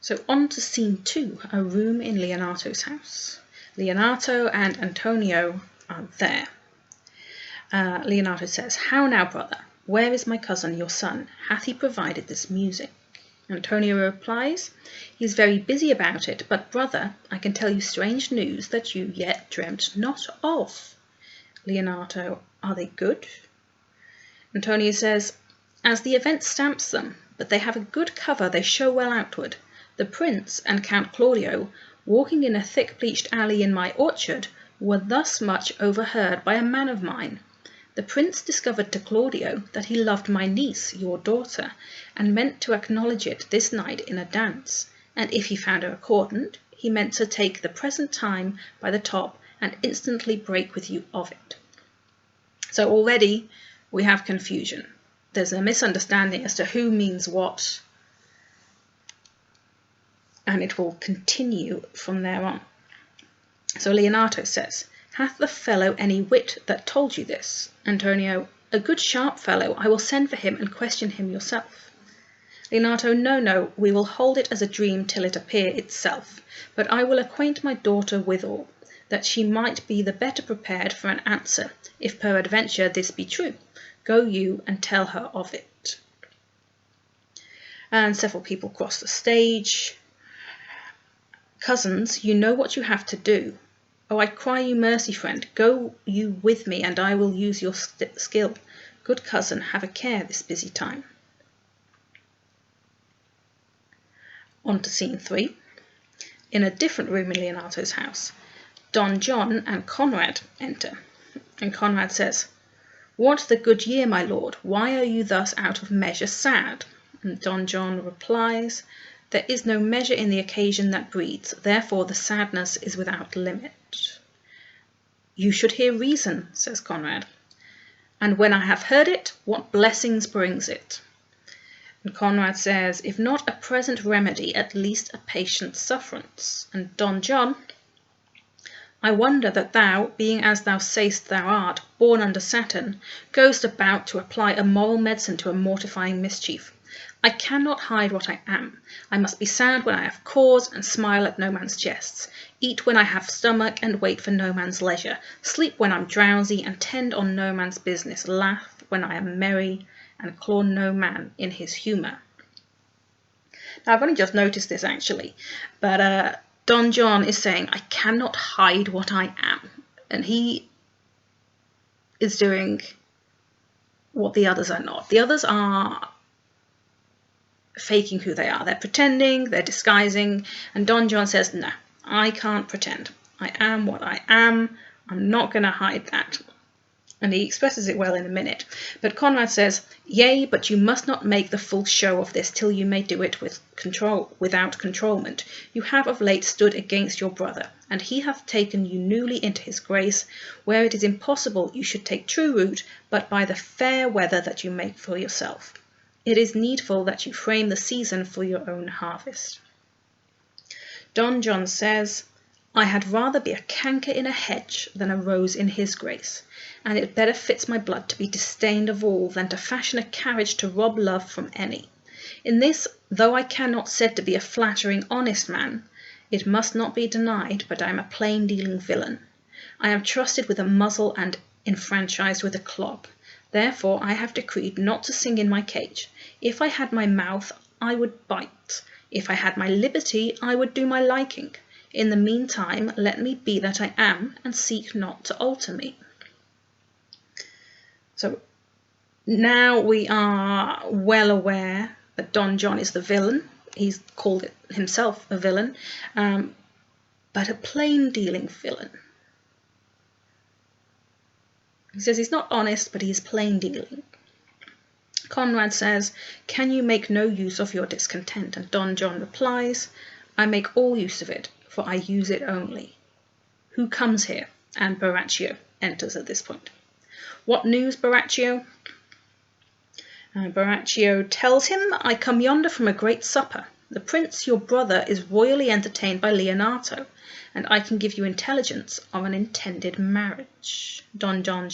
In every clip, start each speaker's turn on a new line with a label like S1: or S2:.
S1: So on to scene 2, a room in Leonato's house. Leonato and Antonio are there. Leonato says, "How now, brother? Where is my cousin, your son? Hath he provided this music?" Antonio replies, "He is very busy about it, but brother, I can tell you strange news that you yet dreamt not of." Leonato, "Are they good?" Antonio says, "As the event stamps them, but they have a good cover, they show well outward. The prince and Count Claudio, walking in a thick bleached alley in my orchard, were thus much overheard by a man of mine. The prince discovered to Claudio that he loved my niece, your daughter, and meant to acknowledge it this night in a dance, and if he found her accordant, he meant to take the present time by the top and instantly break with you of it." So already we have confusion. There's a misunderstanding as to who means what, and it will continue from there on. So Leonato says, "Hath the fellow any wit that told you this?" Antonio, "A good sharp fellow, I will send for him and question him yourself." Leonato, No, we will hold it as a dream till it appear itself, but I will acquaint my daughter withal, that she might be the better prepared for an answer, if peradventure this be true. Go you and tell her of it." And several people cross the stage. "Cousins, you know what you have to do. Oh, I cry you mercy, friend, go you with me, and I will use your skill. Good cousin, have a care this busy time." On to scene 3. In a different room in Leonato's house, Don John and Conrad enter, and Conrad says, "What the good year, my lord? Why are you thus out of measure sad?" And Don John replies, "There is no measure in the occasion that breeds, therefore the sadness is without limit." "You should hear reason," says Conrad. "And when I have heard it, what blessings brings it?" And Conrad says, "If not a present remedy, at least a patient sufferance." And Don John, "I wonder that thou, being as thou say'st thou art, born under Saturn, goest about to apply a moral medicine to a mortifying mischief. I cannot hide what I am. I must be sad when I have cause, and smile at no man's jests, eat when I have stomach, and wait for no man's leisure, sleep when I'm drowsy, and tend on no man's business, laugh when I am merry, and claw no man in his humour." Now, I've only just noticed this actually, but Don John is saying, I cannot hide what I am, and he is doing what the others are not. The others are faking who they are. They're pretending, they're disguising, and Don John says, no, I can't pretend. I am what I am. I'm not going to hide that. And he expresses it well in a minute. But Conrad says, "Yea, but you must not make the full show of this till you may do it with control, without controlment. You have of late stood against your brother, and he hath taken you newly into his grace, where it is impossible you should take true root, but by the fair weather that you make for yourself. It is needful that you frame the season for your own harvest." Don John says, "I had rather be a canker in a hedge than a rose in his grace, and it better fits my blood to be disdained of all than to fashion a carriage to rob love from any. In this, though I cannot said to be a flattering honest man, it must not be denied but I am a plain-dealing villain. I am trusted with a muzzle and enfranchised with a clog. Therefore I have decreed not to sing in my cage. If I had my mouth, I would bite. If I had my liberty, I would do my liking. In the meantime, let me be that I am, and seek not to alter me." So now we are well aware that Don John is the villain. He's called it himself a villain, but a plain-dealing villain. He says he's not honest, but he's plain-dealing. Conrad says, "Can you make no use of your discontent?" And Don John replies, "I make all use of it, for I use it only. Who comes here?" And Baraccio enters at this point. "What news, Baraccio?" Baraccio tells him, "I come yonder from a great supper. The prince, your brother, is royally entertained by Leonato, and I can give you intelligence of an intended marriage." Don John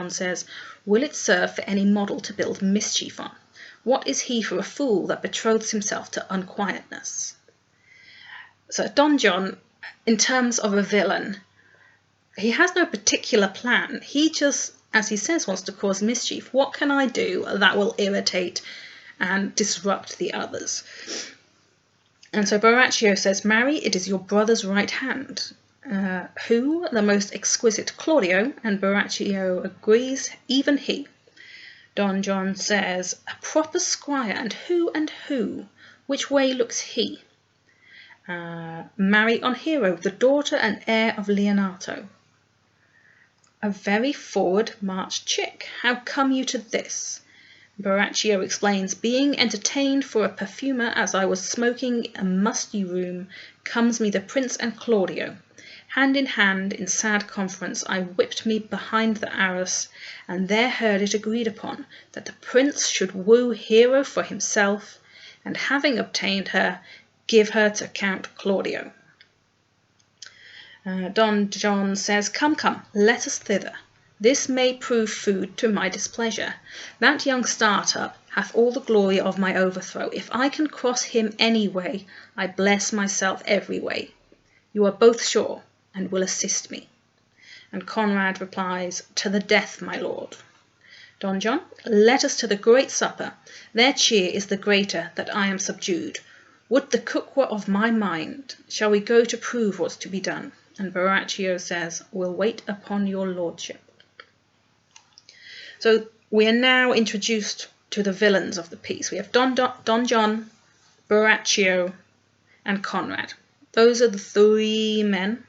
S1: says, "Will it serve for any model to build mischief on? What is he for a fool that betroths himself to unquietness? So Don John, in terms of a villain, he has no particular plan. He just, as he says, wants to cause mischief. What can I do that will irritate and disrupt the others? And so Borachio says, marry, it is your brother's right hand. Who? The most exquisite Claudio, and Borachio agrees, even he. Don John says, a proper squire, and who? Which way looks he? Marry on Hero, the daughter and heir of Leonato. A very forward march chick. How come you to this? Borachio explains, being entertained for a perfumer as I was smoking a musty room, comes me the prince and Claudio. Hand in hand, in sad conference, I whipped me behind the arras, and there heard it agreed upon, that the prince should woo Hero for himself, and having obtained her, give her to Count Claudio. Don John says, come, let us thither. This may prove food to my displeasure. That young startup hath all the glory of my overthrow. If I can cross him any way, I bless myself every way. You are both sure, and will assist me. And Conrad replies, to the death, my lord. Don John, let us to the great supper. Their cheer is the greater that I am subdued. Would the cook were of my mind. Shall we go to prove what's to be done? And Borachio says, we'll wait upon your lordship. So we are now introduced to the villains of the piece. We have Don John, Borachio, and Conrad. Those are the three men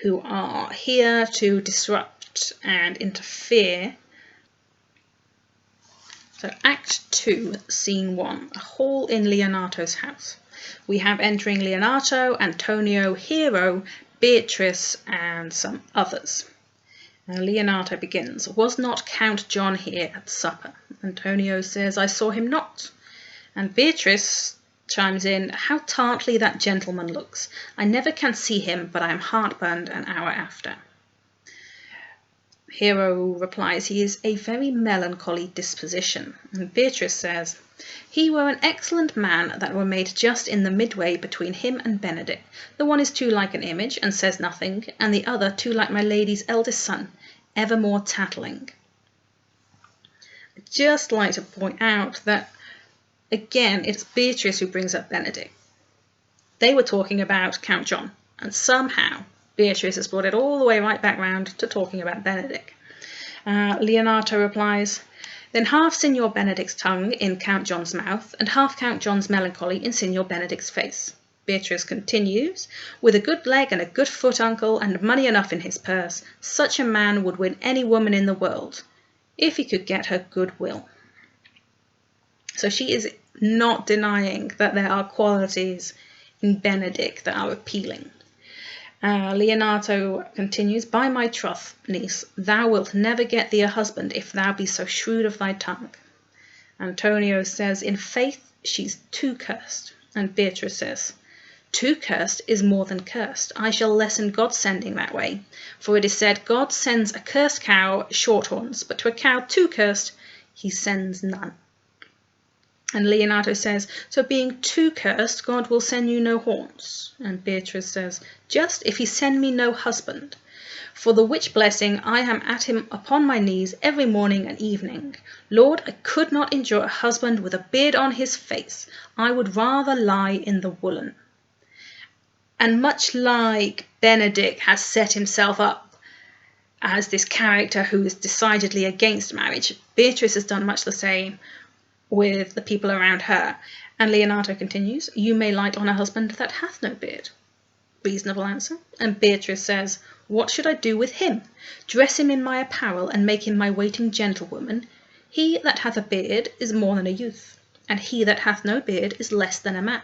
S1: who are here to disrupt and interfere. So Act 2, Scene 1, a hall in Leonato's house. We have entering Leonato, Antonio, Hero, Beatrice, and some others. Now Leonato begins, was not Count John here at supper? Antonio says, I saw him not. And Beatrice chimes in, how tartly that gentleman looks. I never can see him, but I am heartburned an hour after. Hero replies, he is a very melancholy disposition. And Beatrice says, he were an excellent man that were made just in the midway between him and Benedick. The one is too like an image, and says nothing, and the other too like my lady's eldest son, evermore tattling. I'd just like to point out that, again, it's Beatrice who brings up Benedick. They were talking about Count John, and somehow Beatrice has brought it all the way right back round to talking about Benedick. Leonato replies, then half Signor Benedick's tongue in Count John's mouth, and half Count John's melancholy in Signor Benedick's face. Beatrice continues, with a good leg and a good foot, uncle, and money enough in his purse, such a man would win any woman in the world, if he could get her goodwill. So she is not denying that there are qualities in Benedick that are appealing. Leonato continues, by my troth, niece, thou wilt never get thee a husband if thou be so shrewd of thy tongue. Antonio says, in faith, she's too cursed. And Beatrice says, too cursed is more than cursed. I shall lessen God's sending that way. For it is said, God sends a cursed cow shorthorns, but to a cow too cursed, he sends none. And Leonato says, so being too cursed, God will send you no horns. And Beatrice says, just if he send me no husband. For the which blessing I am at him upon my knees every morning and evening. Lord, I could not endure a husband with a beard on his face. I would rather lie in the woolen. And much like Benedick has set himself up as this character who is decidedly against marriage, Beatrice has done much the same with the people around her. And Leonato continues, you may light on a husband that hath no beard. Reasonable answer. And Beatrice says, what should I do with him? Dress him in my apparel, and make him my waiting gentlewoman. He that hath a beard is more than a youth, and he that hath no beard is less than a man.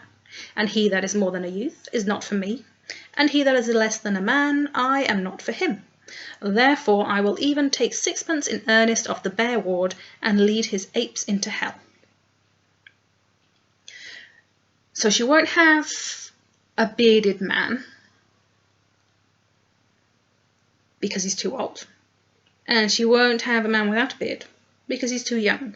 S1: And he that is more than a youth is not for me, and he that is less than a man, I am not for him. Therefore I will even take sixpence in earnest of the bear ward, and lead his apes into hell. So she won't have a bearded man because he's too old. And she won't have a man without a beard because he's too young.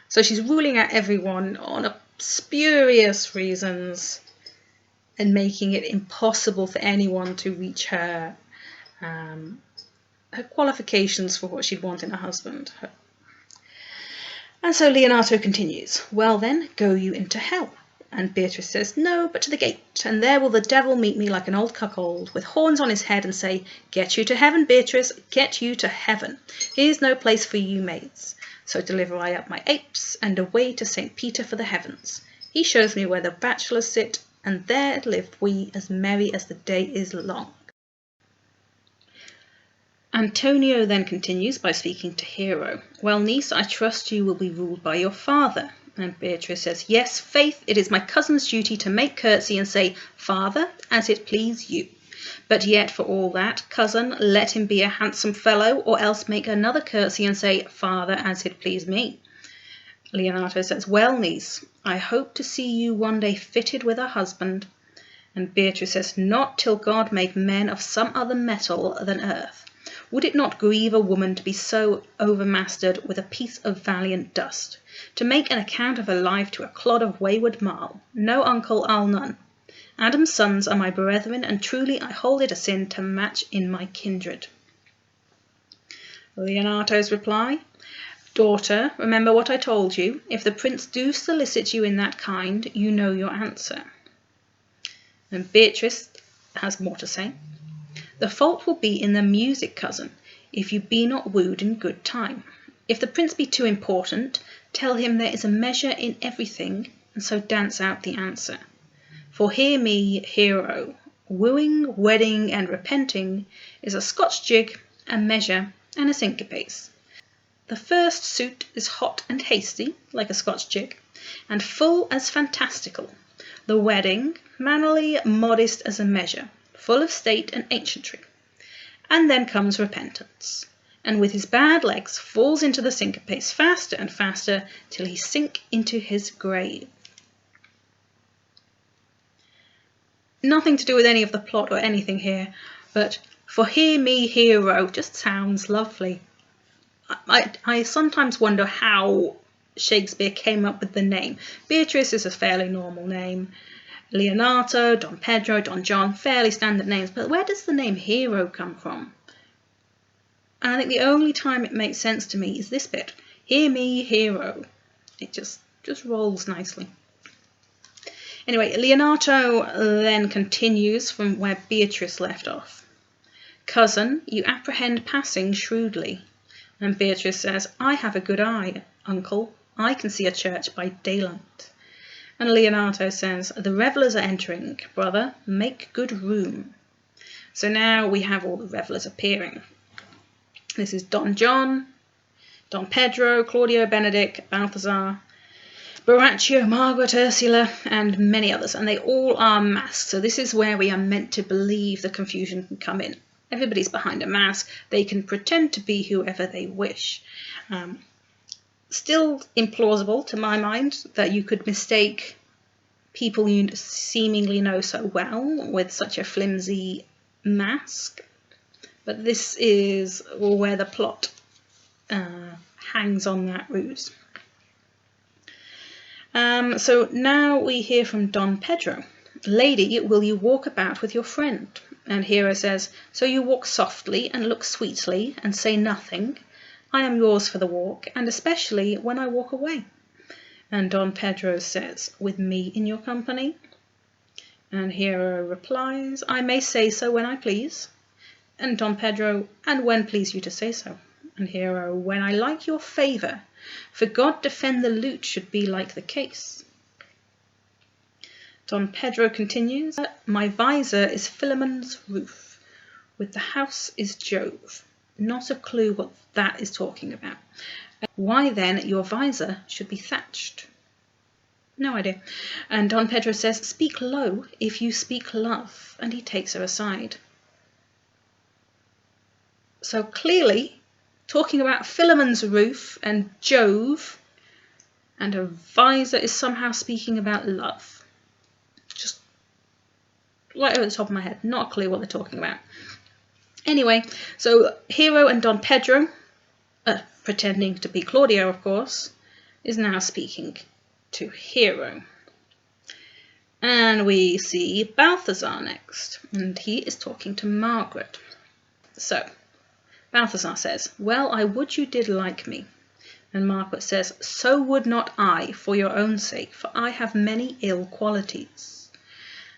S1: So she's ruling out everyone on spurious reasons and making it impossible for anyone to reach her qualifications for what she'd want in a husband. And so Leonato continues, well then, go you into hell. And Beatrice says, no, but to the gate, and there will the devil meet me like an old cuckold, with horns on his head, and say, get you to heaven, Beatrice, get you to heaven. Here's no place for you maids. So deliver I up my apes, and away to St. Peter for the heavens. He shows me where the bachelors sit, and there live we as merry as the day is long. Antonio then continues by speaking to Hero. Well, niece, I trust you will be ruled by your father. And Beatrice says, yes, faith, it is my cousin's duty to make curtsy and say, father, as it please you. But yet, for all that, cousin, let him be a handsome fellow, or else make another curtsy and say, father, as it please me. Leonato says, well, niece, I hope to see you one day fitted with a husband. And Beatrice says, not till God make men of some other metal than earth. Would it not grieve a woman to be so overmastered with a piece of valiant dust, to make an account of her life to a clod of wayward marl? No, uncle, I'll none. Adam's sons are my brethren, and truly I hold it a sin to match in my kindred. Leonato's reply, daughter, remember what I told you. If the prince do solicit you in that kind, you know your answer. And Beatrice has more to say. The fault will be in the music, cousin, if you be not wooed in good time. If the prince be too important, tell him there is a measure in everything, and so dance out the answer. For hear me, Hero, wooing, wedding, and repenting is a Scotch jig, a measure, and a syncopace. The first suit is hot and hasty, like a Scotch jig, and full as fantastical. The wedding, mannerly, modest as a measure, full of state and ancientry. And then comes repentance, and with his bad legs falls into the syncopace faster and faster till he sink into his grave. Nothing to do with any of the plot or anything here, but for hear me, Hero just sounds lovely. I sometimes wonder how Shakespeare came up with the name. Beatrice is a fairly normal name. Leonato, Don Pedro, Don John, fairly standard names, but where does the name Hero come from? And I think the only time it makes sense to me is this bit. Hear me, Hero. It just rolls nicely. Anyway, Leonato then continues from where Beatrice left off. Cousin, you apprehend passing shrewdly. And Beatrice says, I have a good eye, uncle. I can see a church by daylight. And Leonato says, the revellers are entering. Brother, make good room. So now we have all the revellers appearing. This is Don John, Don Pedro, Claudio, Benedick, Balthazar, Borachio, Margaret, Ursula, and many others. And they all are masked. So this is where we are meant to believe the confusion can come in. Everybody's behind a mask. They can pretend to be whoever they wish. Still implausible to my mind that you could mistake people you seemingly know so well with such a flimsy mask. But this is where the plot hangs on that ruse. So now we hear from Don Pedro. Lady, will you walk about with your friend? And Hero says, so you walk softly and look sweetly and say nothing. I am yours for the walk, and especially when I walk away. And Don Pedro says, with me in your company? And Hero replies, I may say so when I please. And Don Pedro, and when please you to say so? And Hero, when I like your favour, for God defend the lute should be like the case. Don Pedro continues, my visor is Philemon's roof, with the house is Jove. Not a clue what that is talking about. Why then your visor should be thatched? No idea. And Don Pedro says, speak low if you speak love, and he takes her aside. So clearly, talking about Philemon's roof and Jove, and a visor is somehow speaking about love. Just right over the top of my head, not a clue what they're talking about. Anyway, so Hero and Don Pedro, pretending to be Claudio, of course, is now speaking to Hero. And we see Balthazar next, and he is talking to Margaret. So, Balthazar says, "Well, I would you did like me." And Margaret says, "So would not I, for your own sake, for I have many ill qualities."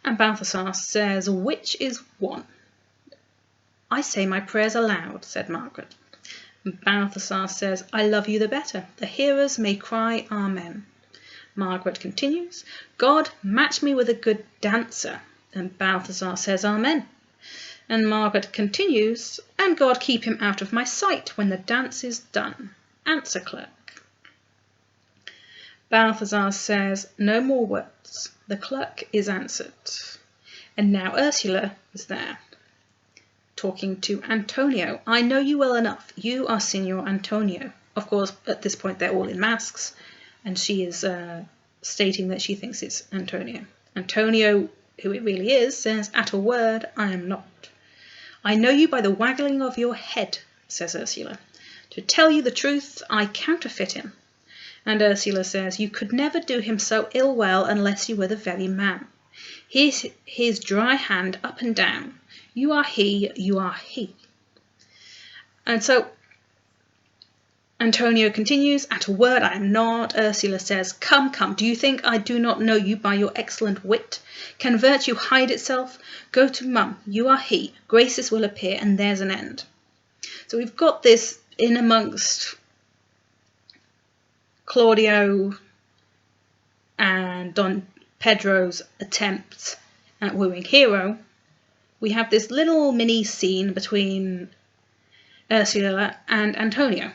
S1: And Balthazar says, "Which is one?" "I say my prayers aloud," said Margaret. And Balthazar says, "I love you the better. The hearers may cry Amen." Margaret continues, "God match me with a good dancer." And Balthazar says, "Amen." And Margaret continues, "And God keep him out of my sight when the dance is done. Answer, clerk." Balthazar says, "No more words. The clerk is answered." And now Ursula is there, talking to Antonio. "I know you well enough. You are Signor Antonio." Of course, at this point, they're all in masks, and she is stating that she thinks it's Antonio. Antonio, who it really is, says, "At a word, I am not." "I know you by the waggling of your head," says Ursula. "To tell you the truth, I counterfeit him." And Ursula says, "You could never do him so ill well unless you were the very man. Here's his dry hand up and down. You are he, you are he." And so Antonio continues, "At a word I am not." Ursula says, "Come, come, do you think I do not know you by your excellent wit? Can virtue hide itself? Go to mum, you are he. Graces will appear, and there's an end." So we've got this in amongst Claudio and Don Pedro's attempts at wooing Hero. We have this little mini scene between Ursula and Antonio.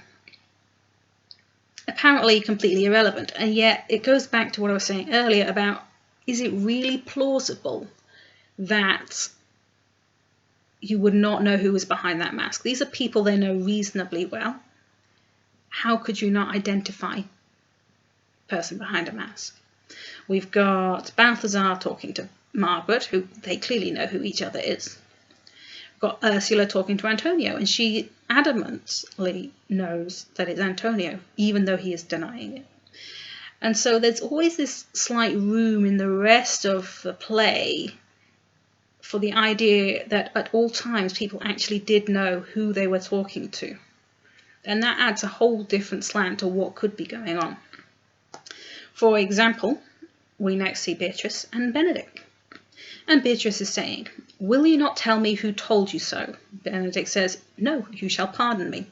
S1: Apparently completely irrelevant, and yet it goes back to what I was saying earlier about, is it really plausible that you would not know who was behind that mask? These are people they know reasonably well. How could you not identify the person behind a mask? We've got Balthazar talking to Margaret, who they clearly know who each other is. We've got Ursula talking to Antonio, and she adamantly knows that it's Antonio, even though he is denying it. And so there's always this slight room in the rest of the play for the idea that at all times people actually did know who they were talking to. And that adds a whole different slant to what could be going on. For example, we next see Beatrice and Benedick. And Beatrice is saying, "Will you not tell me who told you so?" Benedick says, "No, you shall pardon me."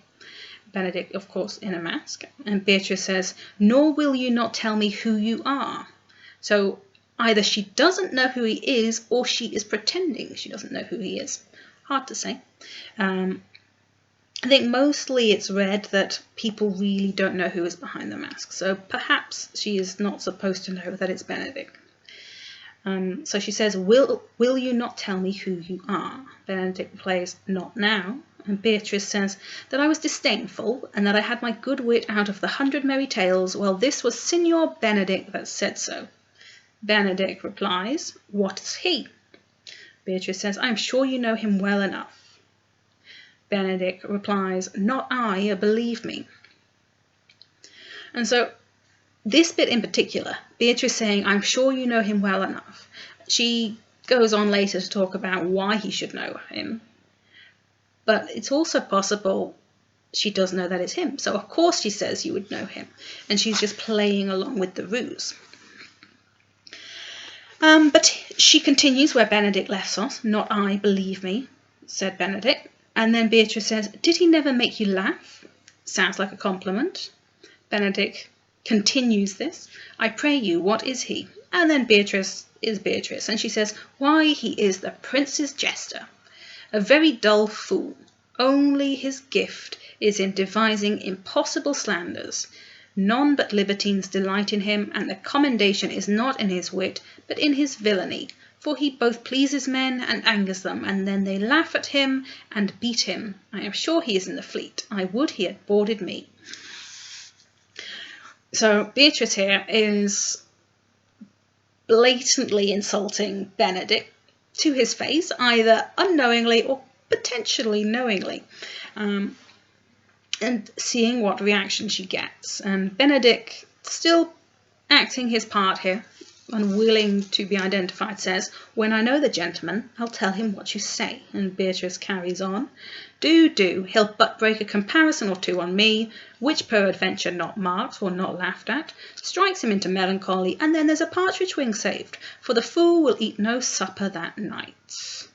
S1: Benedick, of course, in a mask. And Beatrice says, "Nor will you not tell me who you are." So either she doesn't know who he is, or she is pretending she doesn't know who he is. Hard to say. I think mostly it's read that people really don't know who is behind the mask. So perhaps she is not supposed to know that it's Benedick. So she says, will you not tell me who you are?" Benedick replies, "Not now." And Beatrice says that I was disdainful, and that I had my good wit out of the 100 merry tales. Well, this was Signor Benedick that said so. Benedick replies, "What is he?" Beatrice says, "I am sure you know him well enough." Benedick replies, "Not I, believe me." And so this bit in particular, Beatrice saying, "I'm sure you know him well enough." She goes on later to talk about why he should know him. But it's also possible she does know that it's him. So of course she says you would know him. And she's just playing along with the ruse. But she continues where Benedick left off. "Not I, believe me," said Benedick. And then Beatrice says, "Did he never make you laugh?" Sounds like a compliment. Benedick continues this. "I pray you, what is he?" And then Beatrice is Beatrice, and she says, "Why, he is the prince's jester. A very dull fool. Only his gift is in devising impossible slanders. None but libertines delight in him, and the commendation is not in his wit, but in his villainy. For he both pleases men and angers them, and then they laugh at him and beat him. I am sure he is in the fleet. I would he had boarded me." So Beatrice here is blatantly insulting Benedick to his face, either unknowingly or potentially knowingly, and seeing what reaction she gets. And Benedick still acting his part here, unwilling to be identified, says, "When I know the gentleman, I'll tell him what you say." And Beatrice carries on. Do, he'll but break a comparison or two on me, which peradventure not marked or not laughed at, strikes him into melancholy, and then there's a partridge wing saved, for the fool will eat no supper that night.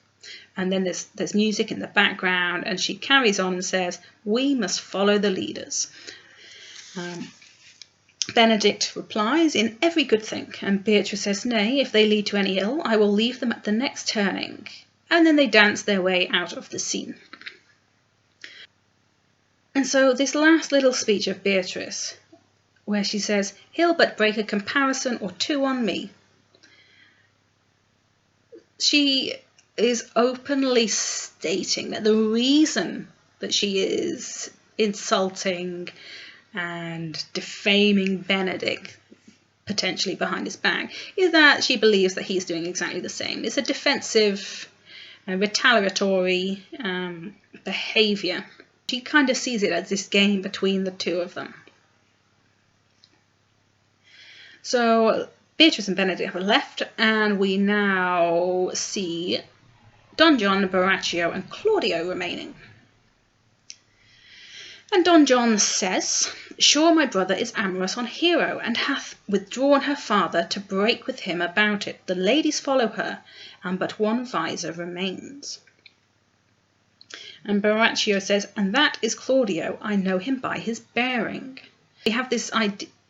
S1: And then there's music in the background, and she carries on and says, "We must follow the leaders." Benedick replies, "In every good thing," and Beatrice says, "Nay, if they lead to any ill, I will leave them at the next turning." And then they dance their way out of the scene. And so this last little speech of Beatrice, where she says, "He'll but break a comparison or two on me," she is openly stating that the reason that she is insulting and defaming Benedick, potentially behind his back, is that she believes that he's doing exactly the same. It's a defensive, retaliatory behaviour. She kind of sees it as this game between the two of them. So Beatrice and Benedick have left, and we now see Don John, Borachio and Claudio remaining. And Don John says, "Sure my brother is amorous on Hero, and hath withdrawn her father to break with him about it. The ladies follow her, and but one visor remains." And Borachio says, "And that is Claudio. I know him by his bearing." We have this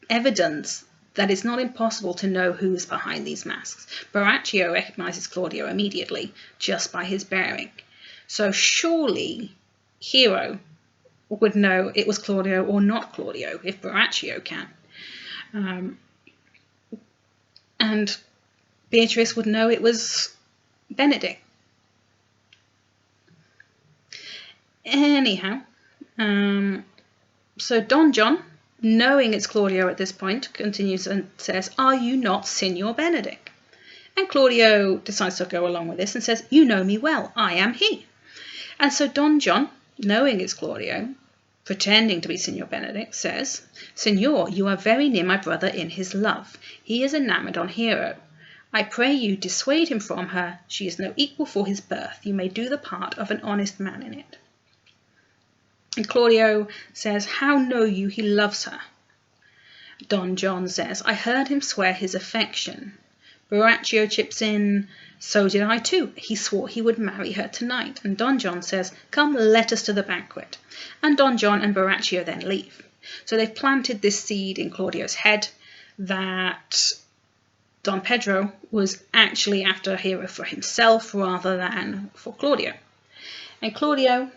S1: evidence that it's not impossible to know who's behind these masks. Borachio recognises Claudio immediately, just by his bearing. So surely Hero would know it was Claudio or not Claudio, if Borachio can. And Beatrice would know it was Benedick. Anyhow, so Don John, knowing it's Claudio at this point, continues and says, "Are you not Signor Benedick?" And Claudio decides to go along with this and says, "You know me well, I am he." And so Don John, knowing it's Claudio, pretending to be Signor Benedick, says, "Signor, you are very near my brother in his love. He is enamoured on Hero. I pray you dissuade him from her. She is no equal for his birth. You may do the part of an honest man in it." And Claudio says, "How know you he loves her?" Don John says, "I heard him swear his affection." Borachio chips in, "So did I too. He swore he would marry her tonight." And Don John says, "Come, let us to the banquet." And Don John and Borachio then leave. So they've planted this seed in Claudio's head that Don Pedro was actually after Hero for himself rather than for Claudio. And Claudio,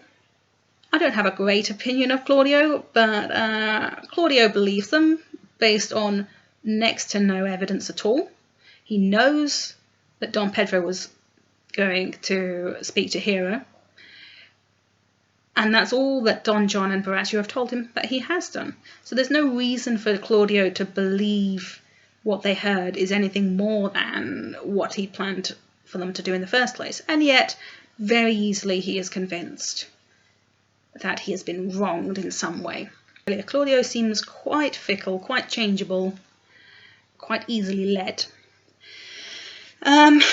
S1: I don't have a great opinion of Claudio, but Claudio believes them based on next to no evidence at all. He knows that Don Pedro was going to speak to Hero, and that's all that Don John and Borachio have told him that he has done. So there's no reason for Claudio to believe what they heard is anything more than what he planned for them to do in the first place. And yet, very easily he is convinced that he has been wronged in some way. Claudio seems quite fickle, quite changeable, quite easily led.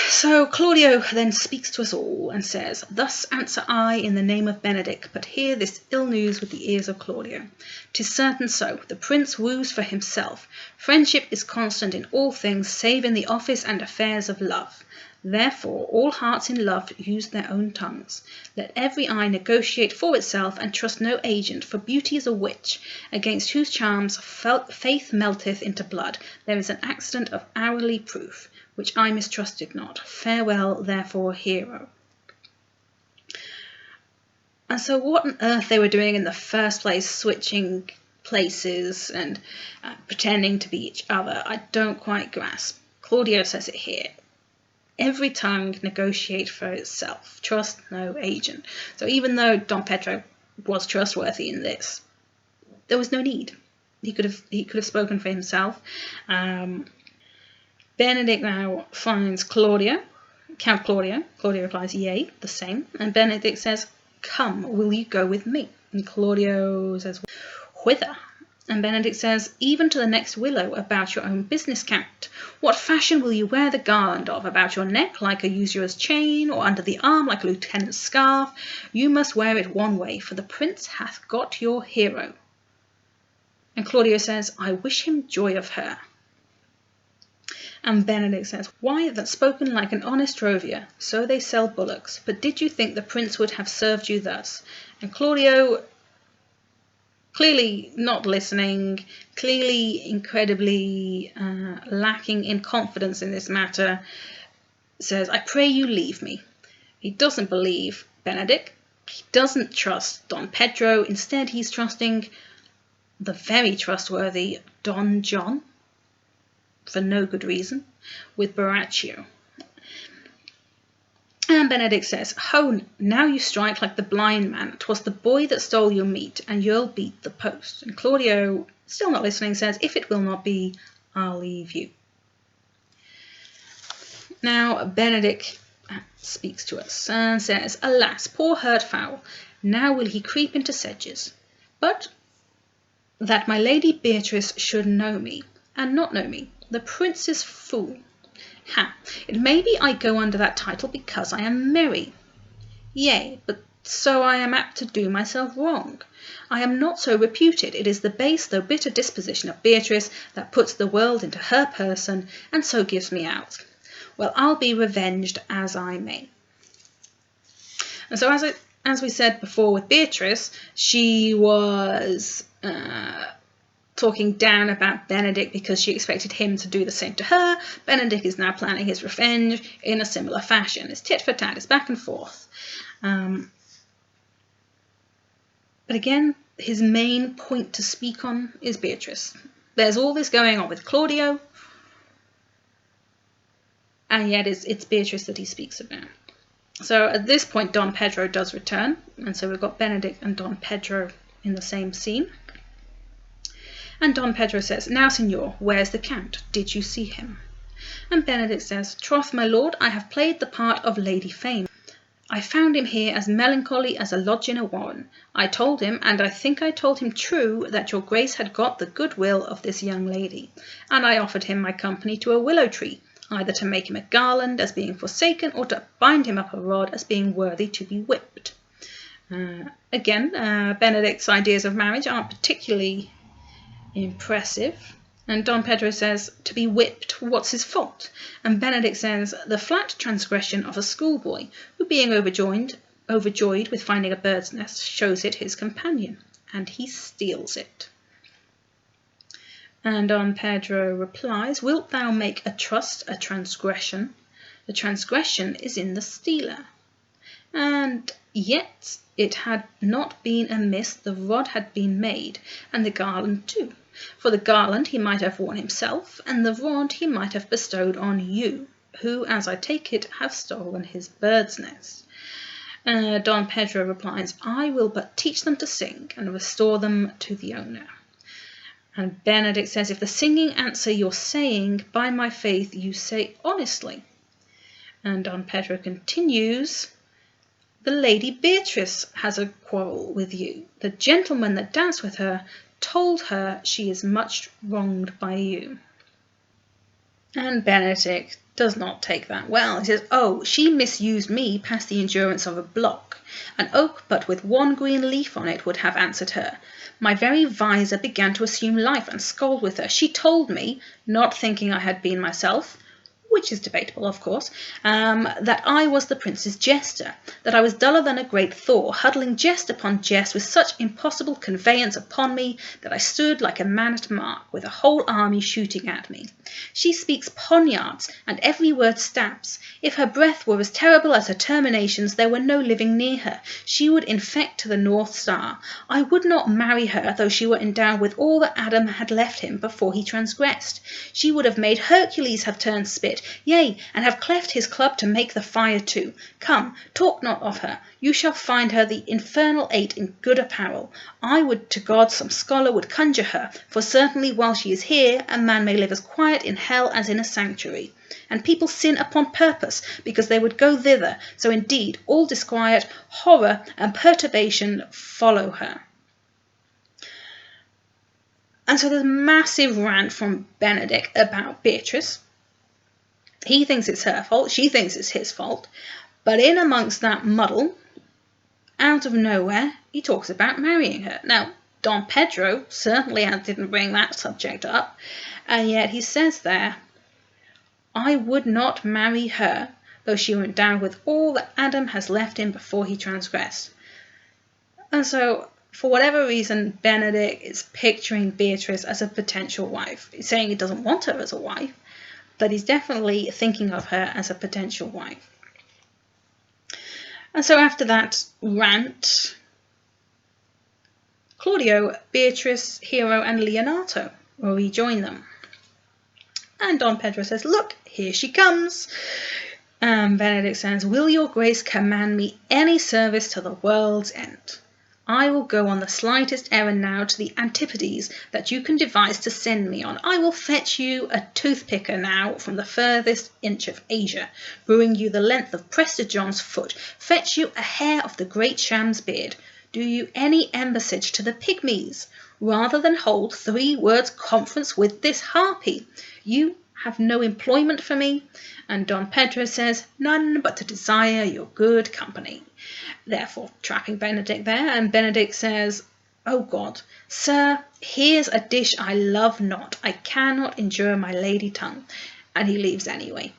S1: So Claudio then speaks to us all and says, "Thus answer I in the name of Benedick, but hear this ill news with the ears of Claudio. 'Tis certain so, the prince woos for himself. Friendship is constant in all things, save in the office and affairs of love. Therefore all hearts in love use their own tongues. Let every eye negotiate for itself, and trust no agent, for beauty is a witch, against whose charms faith melteth into blood. There is an accident of hourly proof, which I mistrusted not. Farewell, therefore, Hero." And so what on earth they were doing in the first place, switching places and pretending to be each other, I don't quite grasp. Claudio says it here. Every tongue negotiate for itself. Trust no agent. So even though Don Pedro was trustworthy in this, there was no need. He could have spoken for himself. Benedick now finds Claudio, Count Claudio. Claudio replies, "Yea, the same." And Benedick says, "Come, will you go with me?" And Claudio says, "Whither?" And Benedick says, even to the next willow about your own business, Count. What fashion will you wear the garland of? About your neck like a usurer's chain, or under the arm like a lieutenant's scarf? You must wear it one way, for the prince hath got your hero. And Claudio says, I wish him joy of her. And Benedick says, why, that's spoken like an honest drovier. So they sell bullocks. But did you think the prince would have served you thus? And Claudio, clearly not listening, clearly incredibly lacking in confidence in this matter, says, I pray you leave me. He doesn't believe Benedick. He doesn't trust Don Pedro. Instead, he's trusting the very trustworthy Don John, for no good reason, with Borachio. And Benedick says, ho, now you strike like the blind man. 'Twas the boy that stole your meat, and you'll beat the post. And Claudio, still not listening, says, if it will not be, I'll leave you. Now Benedick speaks to us and says, alas, poor hurt fowl, now will he creep into sedges. But that my lady Beatrice should know me, and not know me, the prince's fool. Ha! It may be I go under that title because I am merry. Yea, but so I am apt to do myself wrong. I am not so reputed. It is the base though bitter disposition of Beatrice that puts the world into her person, and so gives me out. Well, I'll be revenged as I may. And so as we said before with Beatrice, she was talking down about Benedick because she expected him to do the same to her. Benedick is now planning his revenge in a similar fashion. It's tit for tat, it's back and forth. But again, his main point to speak on is Beatrice. There's all this going on with Claudio, and yet it's Beatrice that he speaks about. So at this point, Don Pedro does return, and so we've got Benedick and Don Pedro in the same scene. And Don Pedro says, now, Signor, where's the Count? Did you see him? And Benedick says, troth, my lord, I have played the part of Lady Fame. I found him here as melancholy as a lodge in a warren. I told him, and I think I told him true, that your grace had got the goodwill of this young lady, and I offered him my company to a willow tree, either to make him a garland as being forsaken, or to bind him up a rod as being worthy to be whipped. Again, Benedick's ideas of marriage aren't particularly impressive, and Don Pedro says, to be whipped, what's his fault? And Benedick says, the flat transgression of a schoolboy, who being overjoyed with finding a bird's nest, shows it his companion, and he steals it. And Don Pedro replies, wilt thou make a trust a transgression? The transgression is in the stealer. And yet it had not been amiss, the rod had been made, and the garland too. For the garland he might have worn himself, and the rod he might have bestowed on you, who, as I take it, have stolen his bird's nest. Don Pedro replies, I will but teach them to sing, and restore them to the owner. And Benedick says, if the singing answer your saying, by my faith you say honestly. And Don Pedro continues, the lady Beatrice has a quarrel with you. The gentleman that danced with her told her she is much wronged by you. And Benedick does not take that well. He says, oh, she misused me past the endurance of a block. An oak but with one green leaf on it would have answered her. My very visor began to assume life and scold with her. She told me, not thinking I had been myself, which is debatable, of course, that I was the prince's jester, that I was duller than a great Thor, huddling jest upon jest with such impossible conveyance upon me that I stood like a man at mark, with a whole army shooting at me. She speaks poniards, and every word stabs. If her breath were as terrible as her terminations, there were no living near her. She would infect to the North Star. I would not marry her, though she were endowed with all that Adam had left him before he transgressed. She would have made Hercules have turned spit, yea, and have cleft his club to make the fire too. Come, talk not of her. You shall find her the infernal eight in good apparel. I would to God some scholar would conjure her, for certainly while she is here, a man may live as quiet in hell as in a sanctuary. And people sin upon purpose, because they would go thither, so indeed all disquiet, horror, and perturbation follow her. And so there's a massive rant from Benedick about Beatrice. He thinks it's her fault, she thinks it's his fault, but in amongst that muddle, out of nowhere, he talks about marrying her. Now, Don Pedro certainly didn't bring that subject up, and yet he says there, I would not marry her, though she went down with all that Adam has left him before he transgressed. And so, for whatever reason, Benedick is picturing Beatrice as a potential wife. He's saying he doesn't want her as a wife, but he's definitely thinking of her as a potential wife. And so after that rant, Claudio, Beatrice, Hero and Leonato will rejoin them. And Don Pedro says, look, here she comes. Benedick says, will your grace command me any service to the world's end? I will go on the slightest errand now to the antipodes that you can devise to send me on. I will fetch you a toothpicker now from the furthest inch of Asia, bring you the length of Prester John's foot, fetch you a hair of the great Sham's beard, do you any embassage to the pygmies, rather than hold 3 words conference with this harpy. You have no employment for me. And Don Pedro says, none but to desire your good company. Therefore, trapping Benedick there, and Benedick says, O God, sir, here's a dish I love not. I cannot endure my lady tongue. And he leaves anyway.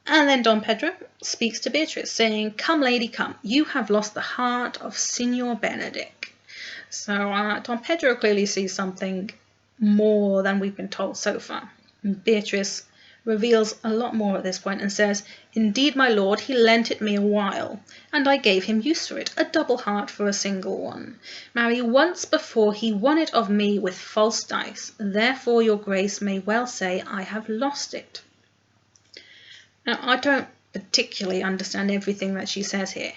S1: And then Don Pedro speaks to Beatrice, saying, come, lady, come. You have lost the heart of Signor Benedick. So Don Pedro clearly sees something more than we've been told so far. And Beatrice reveals a lot more at this point and says, indeed, my lord, he lent it me a while, and I gave him use for it, a double heart for a single one. Marry, once before he won it of me with false dice, therefore your grace may well say I have lost it. Now, I don't particularly understand everything that she says here,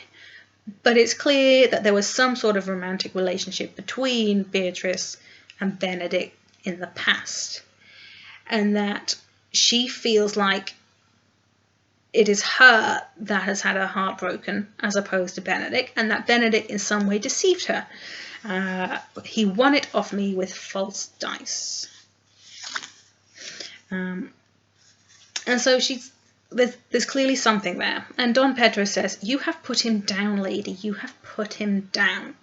S1: but it's clear that there was some sort of romantic relationship between Beatrice and Benedick in the past, and that she feels like it is her that has had her heart broken as opposed to Benedick, and that Benedick in some way deceived her. He won it off me with false dice. And so there's clearly something there. And Don Pedro says, you have put him down, lady, you have put him down.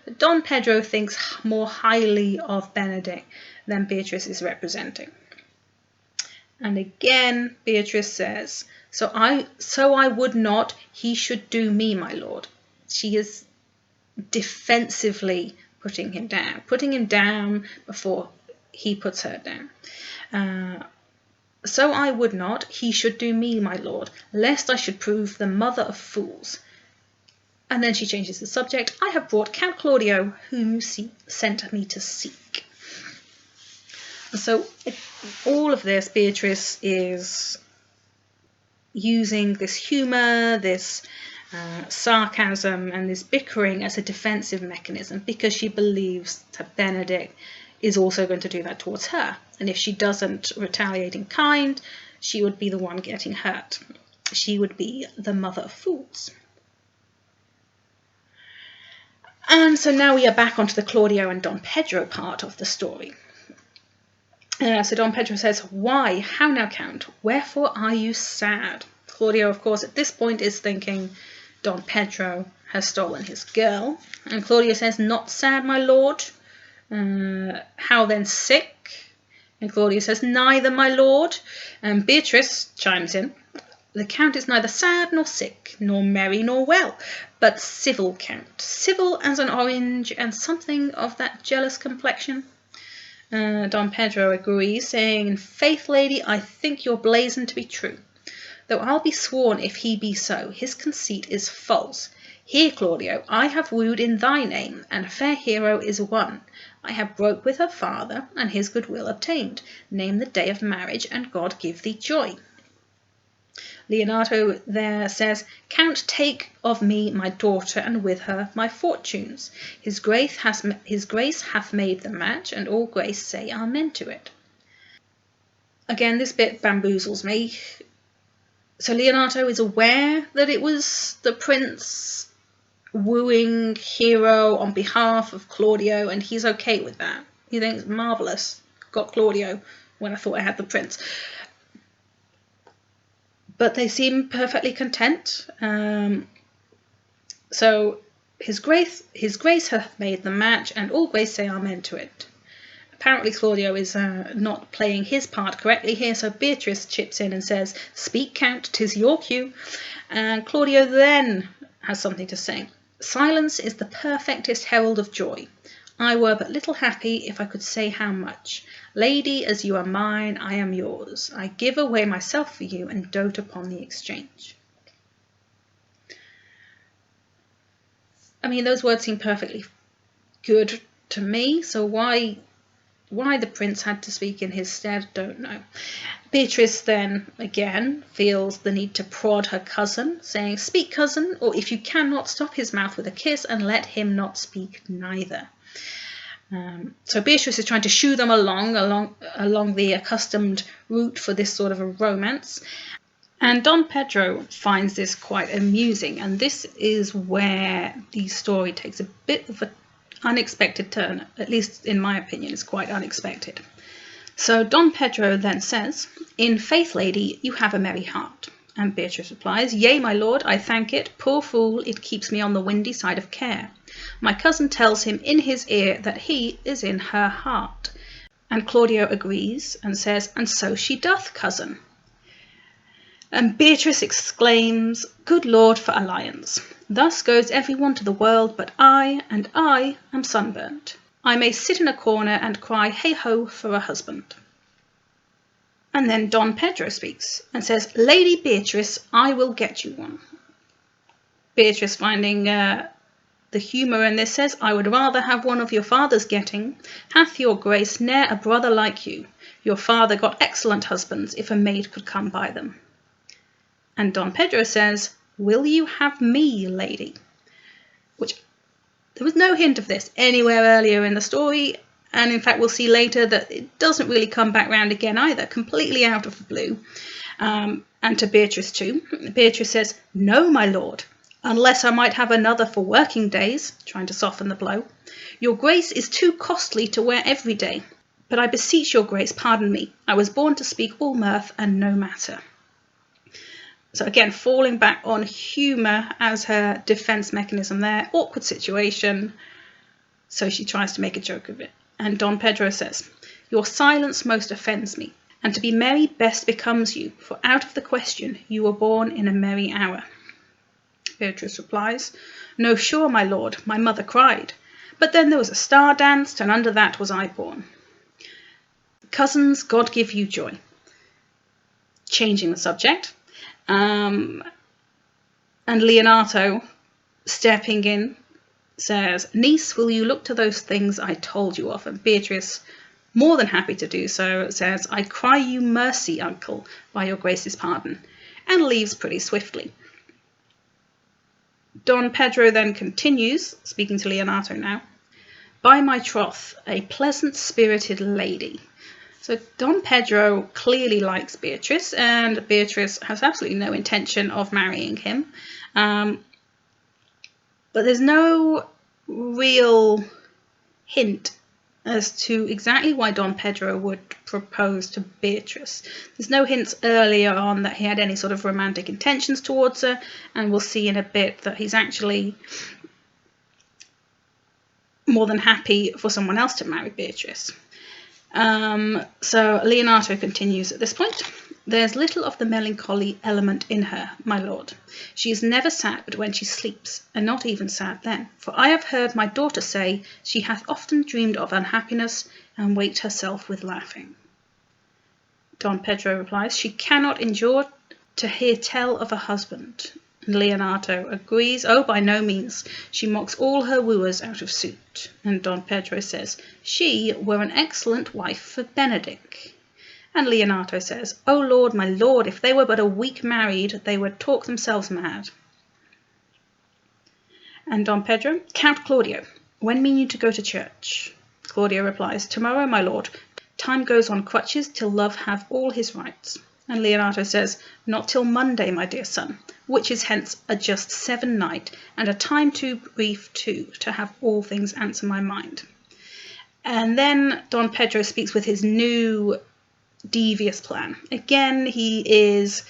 S1: But Don Pedro thinks more highly of Benedick than Beatrice is representing. And again, Beatrice says, so I would not he should do me, my lord. She is defensively putting him down before he puts her down. So I would not he should do me, my lord, lest I should prove the mother of fools. And then she changes the subject. I have brought Count Claudio, whom you sent me to seek. So all of this, Beatrice is using this humour, this sarcasm and this bickering as a defensive mechanism, because she believes that Benedick is also going to do that towards her. And if she doesn't retaliate in kind, she would be the one getting hurt. She would be the mother of fools. And so now we are back onto the Claudio and Don Pedro part of the story. So Don Pedro says, why, how now, Count, wherefore are you sad? Claudio, of course, at this point is thinking Don Pedro has stolen his girl. And Claudio says, not sad, my lord. How then sick? And Claudio says, neither, my lord. And Beatrice chimes in, the Count is neither sad nor sick, nor merry nor well, but civil, Count, civil as an orange, and something of that jealous complexion. Don Pedro agrees, saying, in faith, lady, I think your blazon to be true. Though I'll be sworn if he be so, his conceit is false. Here, Claudio, I have wooed in thy name, and fair Hero is won. I have broke with her father, and his goodwill obtained. Name the day of marriage, and God give thee joy. Leonato there says, Count, take of me my daughter, and with her my fortunes. His grace hath made the match, and all grace say amen to it. Again, this bit bamboozles me. So Leonato is aware that it was the prince wooing Hero on behalf of Claudio, and he's okay with that. He thinks, marvellous, got Claudio when I thought I had the prince. But they seem perfectly content. So his grace hath made the match, and all grace say amen to it. Apparently Claudio is not playing his part correctly here, so Beatrice chips in and says, "Speak, Count, 'tis your cue." And Claudio then has something to say. "Silence is the perfectest herald of joy. I were but little happy if I could say how much. Lady, as you are mine, I am yours. I give away myself for you and dote upon the exchange." I mean, those words seem perfectly good to me, so why the prince had to speak in his stead, don't know. Beatrice then, again, feels the need to prod her cousin, saying, "Speak, cousin, or if you cannot, stop his mouth with a kiss, and let him not speak neither." So Beatrice is trying to shoo them along the accustomed route for this sort of a romance. And Don Pedro finds this quite amusing, and this is where the story takes a bit of an unexpected turn. At least in my opinion, it's quite unexpected. So Don Pedro then says, "In faith, lady, you have a merry heart." And Beatrice replies, "Yea, my lord, I thank it. Poor fool, it keeps me on the windy side of care. My cousin tells him in his ear that he is in her heart." And Claudio agrees and says, "And so she doth, cousin." And Beatrice exclaims, "Good Lord for alliance! Thus goes everyone to the world but I, and I am sunburnt. I may sit in a corner and cry hey-ho for a husband." And then Don Pedro speaks and says, "Lady Beatrice, I will get you one." Beatrice, finding the humour in this, says, "I would rather have one of your father's getting. Hath your grace ne'er a brother like you? Your father got excellent husbands, if a maid could come by them." And Don Pedro says, "Will you have me, lady?" Which, there was no hint of this anywhere earlier in the story, and in fact we'll see later that it doesn't really come back round again either, completely out of the blue. And to Beatrice too. Beatrice says, "No, my lord, unless I might have another for working days," trying to soften the blow. "Your grace is too costly to wear every day. But I beseech your grace, pardon me. I was born to speak all mirth and no matter." So again, falling back on humour as her defence mechanism there. Awkward situation. So she tries to make a joke of it. And Don Pedro says, "Your silence most offends me, and to be merry best becomes you, for out of the question you were born in a merry hour." Beatrice replies, "No, sure, my lord, my mother cried. But then there was a star danced, and under that was I born. Cousins, God give you joy." Changing the subject. And Leonato, stepping in, says, "Niece, will you look to those things I told you of?" And Beatrice, more than happy to do so, says, "I cry you mercy, uncle, by your grace's pardon," and leaves pretty swiftly. Don Pedro then continues, speaking to Leonato now, "By my troth, a pleasant-spirited lady." So Don Pedro clearly likes Beatrice, and Beatrice has absolutely no intention of marrying him. But there's no real hint as to exactly why Don Pedro would propose to Beatrice. There's no hints earlier on that he had any sort of romantic intentions towards her, and we'll see in a bit that he's actually more than happy for someone else to marry Beatrice. So Leonato continues at this point. "There's little of the melancholy element in her, my lord. She is never sad but when she sleeps, and not even sad then. For I have heard my daughter say she hath often dreamed of unhappiness, and waked herself with laughing." Don Pedro replies, "She cannot endure to hear tell of a husband." And Leonato agrees, "Oh, by no means. She mocks all her wooers out of suit." And Don Pedro says, "She were an excellent wife for Benedick." And Leonato says, "Oh lord, my lord, if they were but a week married, they would talk themselves mad." And Don Pedro, "Count Claudio, when mean you to go to church?" Claudio replies, "Tomorrow, my lord. Time goes on crutches till love have all his rights." And Leonato says, "Not till Monday, my dear son, which is hence a just 7 night, and a time too brief too, to have all things answer my mind." And then Don Pedro speaks with his new devious plan. Again, he is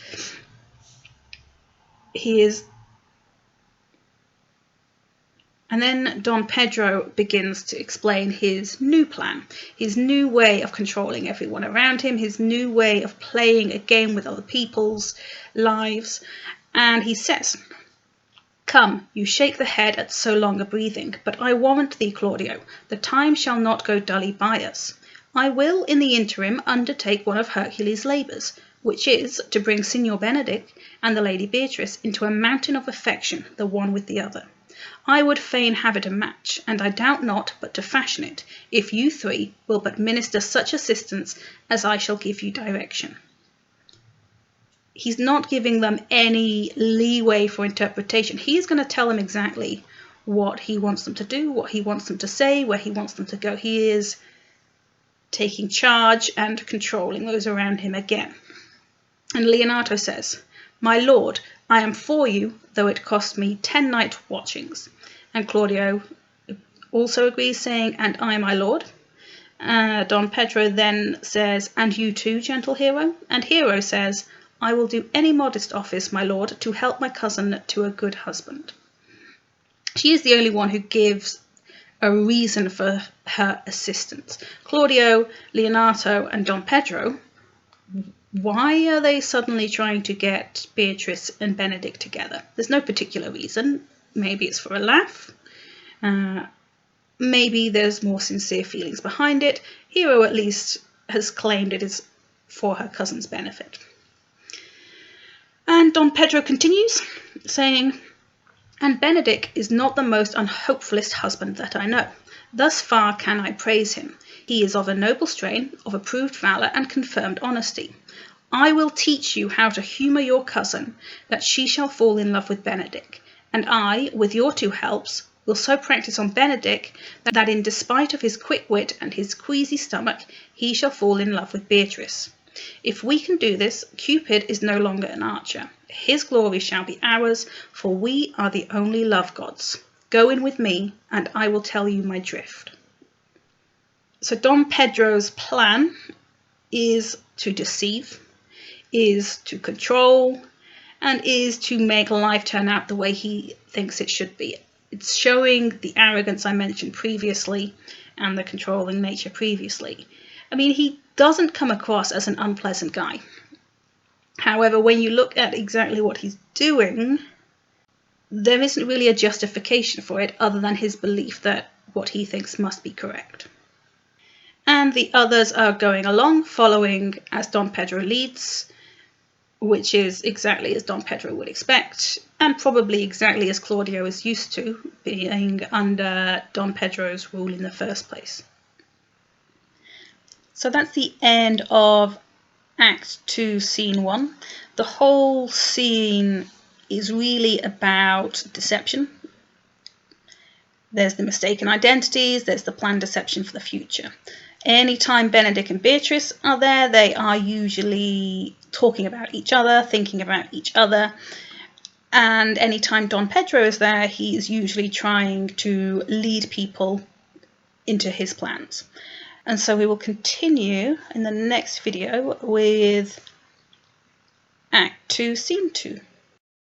S1: and then Don Pedro begins to explain his new plan, his new way of controlling everyone around him, his new way of playing a game with other people's lives. And he says, "Come, you shake the head at so long a breathing, but I warrant thee, Claudio, the time shall not go dully by us. I will in the interim undertake one of Hercules' labours, which is to bring Signor Benedick and the Lady Beatrice into a mountain of affection, the one with the other. I would fain have it a match, and I doubt not but to fashion it, if you three will but minister such assistance as I shall give you direction." He's not giving them any leeway for interpretation. He's going to tell them exactly what he wants them to do, what he wants them to say, where he wants them to go. He is taking charge and controlling those around him again. And Leonato says, "My lord, I am for you, though it cost me 10 night watchings." And Claudio also agrees, saying, "And I, my lord." Don Pedro then says, "And you too, gentle Hero?" And Hero says, "I will do any modest office, my lord, to help my cousin to a good husband." She is the only one who gives a reason for her assistance. Claudio, Leonato, and Don Pedro, why are they suddenly trying to get Beatrice and Benedick together? There's no particular reason. Maybe it's for a laugh. Maybe there's more sincere feelings behind it. Hero at least has claimed it is for her cousin's benefit. And Don Pedro continues, saying, "And Benedick is not the most unhopefullest husband that I know. Thus far can I praise him. He is of a noble strain, of approved valour and confirmed honesty. I will teach you how to humour your cousin, that she shall fall in love with Benedick, and I, with your 2 helps, will so practise on Benedick that in despite of his quick wit and his queasy stomach, he shall fall in love with Beatrice. If we can do this, Cupid is no longer an archer. His glory shall be ours, for we are the only love gods. Go in with me, and I will tell you my drift." So Don Pedro's plan is to deceive, is to control, and is to make life turn out the way he thinks it should be. It's showing the arrogance I mentioned previously and the controlling nature previously. I mean, he doesn't come across as an unpleasant guy. However, when you look at exactly what he's doing, there isn't really a justification for it other than his belief that what he thinks must be correct. And the others are going along, following as Don Pedro leads, which is exactly as Don Pedro would expect, and probably exactly as Claudio is used to, being under Don Pedro's rule in the first place. So that's the end of Act 2, Scene 1. The whole scene is really about deception. There's the mistaken identities, there's the planned deception for the future. Anytime Benedick and Beatrice are there, they are usually talking about each other, thinking about each other. And anytime Don Pedro is there, he is usually trying to lead people into his plans. And so we will continue in the next video with Act 2, Scene 2.